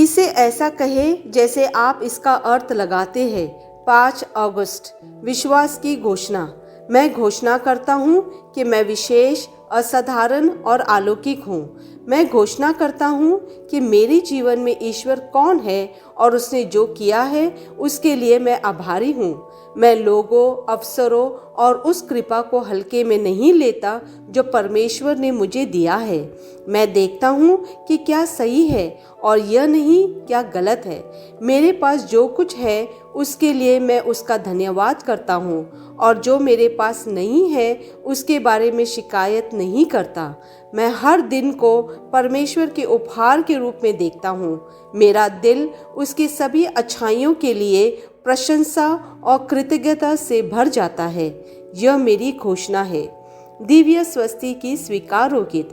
इसे ऐसा कहे जैसे आप इसका अर्थ लगाते हैं। 5 अगस्त, विश्वास की घोषणा। मैं घोषणा करता हूँ कि मैं विशेष, असाधारण और अलौकिक हूँ। मैं घोषणा करता हूँ कि मेरे जीवन में ईश्वर कौन है और उसने जो किया है उसके लिए मैं आभारी हूँ। मैं लोगों, अवसरों और उस कृपा को हल्के में नहीं लेता जो परमेश्वर ने मुझे दिया है। मैं देखता हूँ कि क्या सही है और यह नहीं क्या गलत है। मेरे पास जो कुछ है उसके लिए मैं उसका धन्यवाद करता हूँ और जो मेरे पास नहीं है उसके बारे में शिकायत नहीं करता। मैं हर दिन को परमेश्वर के उपहार के रूप में देखता हूँ। मेरा दिल उसकी सभी अच्छाइयों के लिए प्रशंसा और कृतज्ञता से भर जाता है। यह मेरी घोषणा है। दिव्य स्वस्ति की स्वीकार होगी।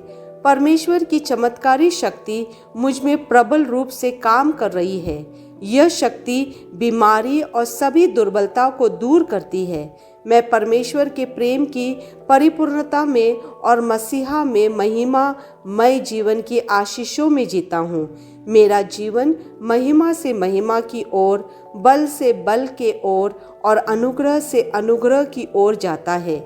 परमेश्वर की चमत्कारी शक्ति मुझ में प्रबल रूप से काम कर रही है। यह शक्ति बीमारी और सभी दुर्बलताओं को दूर करती है। मैं परमेश्वर के प्रेम की परिपूर्णता में और मसीहा में महिमामय जीवन की आशीषों में जीता हूँ। मेरा जीवन महिमा से महिमा की ओर, बल से बल के ओर और अनुग्रह से अनुग्रह की ओर जाता है।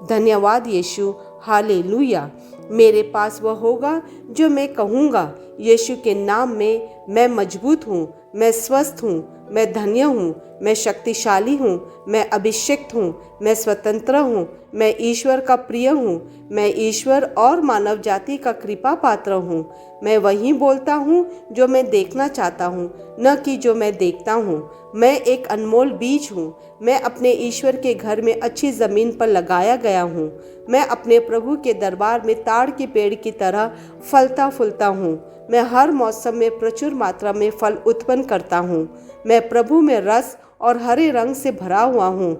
धन्यवाद यीशु, हालेलुया। मेरे पास वह होगा जो मैं कहूँगा। यीशु के नाम में मैं मजबूत हूँ, मैं स्वस्थ हूँ, मैं धन्य हूँ, मैं शक्तिशाली हूँ, मैं अभिषिक्त हूँ, मैं स्वतंत्र हूँ, मैं ईश्वर का प्रिय हूँ, मैं ईश्वर और मानव जाति का कृपा पात्र हूँ। मैं वही बोलता हूँ जो मैं देखना चाहता हूँ, न कि जो मैं देखता हूँ। मैं एक अनमोल बीज हूँ। मैं अपने ईश्वर के घर में अच्छी ज़मीन पर लगाया गया हूँ। मैं अपने प्रभु के दरबार में ताड़ के पेड़ की तरह फलता फूलता हूँ। मैं हर मौसम में प्रचुर मात्रा में फल उत्पन्न करता हूँ। मैं प्रभु में रस और हरे रंग से भरा हुआ हूँ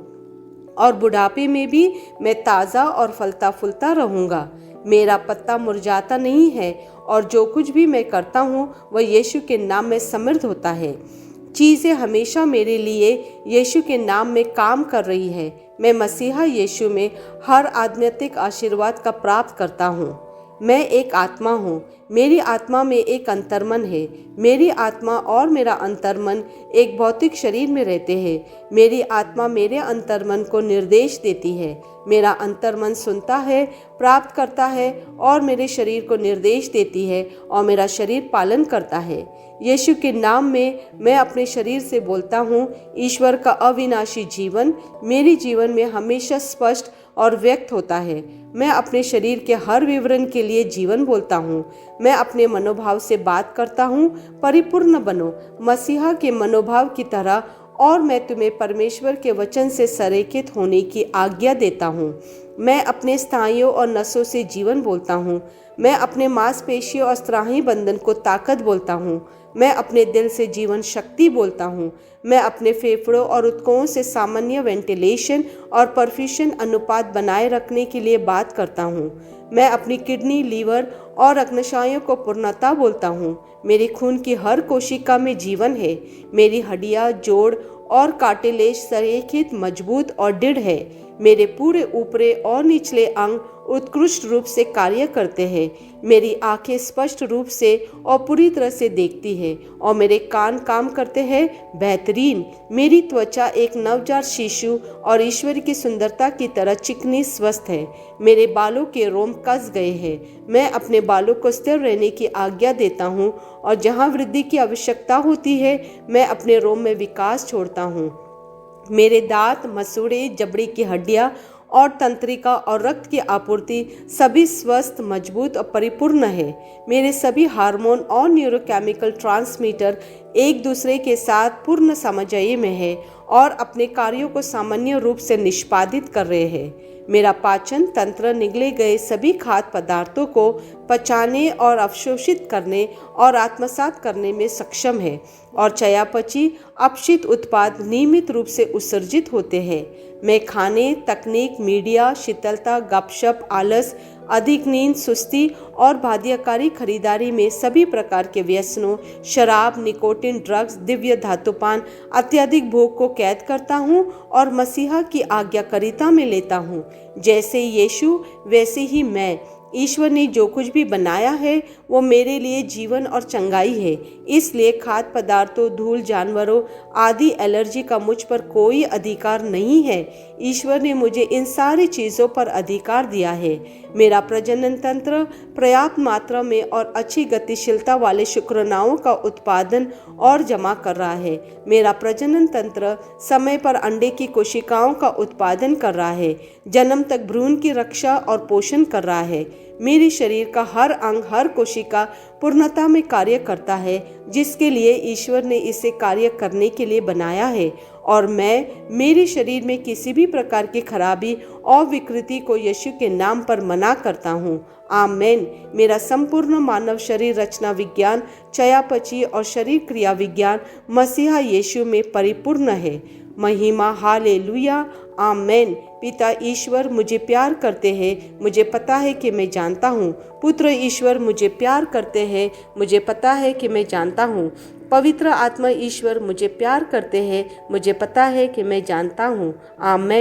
और बुढ़ापे में भी मैं ताज़ा और फलता फूलता रहूँगा। मेरा पत्ता मुरझाता नहीं है और जो कुछ भी मैं करता हूँ वह यीशु के नाम में समृद्ध होता है। चीज़ें हमेशा मेरे लिए यीशु के नाम में काम कर रही है। मैं मसीहा यीशु में हर आध्यात्मिक आशीर्वाद का प्राप्त करता हूँ। मैं एक आत्मा हूँ। मेरी आत्मा में एक अंतर्मन है। मेरी आत्मा और मेरा अंतर्मन एक भौतिक शरीर में रहते हैं। मेरी आत्मा मेरे अंतर्मन को निर्देश देती है। मेरा अंतर्मन सुनता है, प्राप्त करता है और मेरे शरीर को निर्देश देती है और मेरा शरीर पालन करता है। यीशु के नाम में मैं अपने शरीर से बोलता हूँ, ईश्वर का अविनाशी जीवन मेरे जीवन में हमेशा स्पष्ट और व्यक्त होता है। मैं अपने शरीर के हर विवरण के लिए जीवन बोलता हूँ। मैं अपने मनोभाव से बात करता हूँ, परिपूर्ण बनो मसीहा के मनोभाव की तरह, और मैं तुम्हें परमेश्वर के वचन से संरेखित होने की आज्ञा देता हूँ। मैं अपने स्नायुओं और नसों से जीवन बोलता हूँ। मैं अपने मांसपेशियों और स्नायु बंधन को ताकत बोलता हूँ। मैं अपने दिल से जीवन शक्ति बोलता हूँ। मैं अपने फेफड़ों और ऊतकों से सामान्य वेंटिलेशन और परफ्यूशन अनुपात बनाए रखने के लिए बात करता हूँ। मैं अपनी किडनी, लीवर और अग्न्याशयों को पूर्णता बोलता हूँ। मेरे खून की हर कोशिका में जीवन है। मेरी हड्डियाँ, जोड़ और कार्टिलेज संरेखित, मजबूत और दृढ़ है। मेरे पूरे ऊपरी और निचले अंग उत्कृष्ट रूप से कार्य करते हैं। मेरी आंखें स्पष्ट रूप से और पूरी तरह से देखती हैं और मेरे कान काम करते हैं बेहतरीन। मेरी त्वचा एक नवजात शिशु और ईश्वर की सुंदरता की तरह चिकनी स्वस्थ है। मेरे बालों के रोम कस गए हैं। मैं अपने बालों को स्थिर रहने की आज्ञा देता हूँ और जहाँ वृद्धि की आवश्यकता होती है मैं अपने रोम में विकास छोड़ता हूँ। मेरे दांत, मसूड़े, जबड़े की हड्डियाँ और तंत्रिका और रक्त की आपूर्ति सभी स्वस्थ, मजबूत और परिपूर्ण है। मेरे सभी हार्मोन और न्यूरोकेमिकल ट्रांसमीटर एक दूसरे के साथ पूर्ण समन्वय में है और अपने कार्यों को सामान्य रूप से निष्पादित कर रहे हैं। मेरा पाचन तंत्र निगले गए सभी खाद्य पदार्थों को पचाने और अवशोषित करने और आत्मसात करने में सक्षम है और चयापचय अपशिष्ट उत्पाद नियमित रूप से उत्सर्जित होते हैं। मैं खाने, तकनीक, मीडिया, शीतलता, गपशप, आलस, अधिक नींद, सुस्ती और बाध्यकारी खरीदारी में सभी प्रकार के व्यसनों, शराब, निकोटिन, ड्रग्स, दिव्य धातुपान, अत्यधिक भोग को कैद करता हूँ और मसीहा की आज्ञाकारिता में लेता हूँ। जैसे यीशु वैसे ही मैं। ईश्वर ने जो कुछ भी बनाया है वो मेरे लिए जीवन और चंगाई है। इसलिए खाद्य पदार्थों, धूल, जानवरों आदि एलर्जी का मुझ पर कोई अधिकार नहीं है। ईश्वर ने मुझे इन सारी चीज़ों पर अधिकार दिया है। मेरा प्रजनन तंत्र पर्याप्त मात्रा में और अच्छी गतिशीलता वाले शुक्राणुओं का उत्पादन और जमा कर रहा है। मेरा प्रजनन तंत्र समय पर अंडे की कोशिकाओं का उत्पादन कर रहा है, जन्म तक भ्रूण की रक्षा और पोषण कर रहा है। मेरे शरीर का हर अंग, हर कोशिका पूर्णता में कार्य करता है, जिसके लिए ईश्वर ने इसे कार्य करने के लिए बनाया है। और मैं मेरे शरीर में किसी भी प्रकार की खराबी और विकृति को यीशु के नाम पर मना करता हूँ। आमेन। मेरा संपूर्ण मानव शरीर रचना विज्ञान, चयापचय और शरीर क्रिया विज्ञान मसीहा यीशु में परिपूर्ण है। महिमा, हालेलुया, आमेन। पिता ईश्वर मुझे प्यार करते हैं, मुझे पता है कि मैं जानता हूँ। पुत्र ईश्वर मुझे प्यार करते हैं, मुझे पता है कि मैं जानता हूँ। पवित्र आत्मा ईश्वर मुझे प्यार करते हैं, मुझे पता है कि मैं जानता हूँ। आमेन।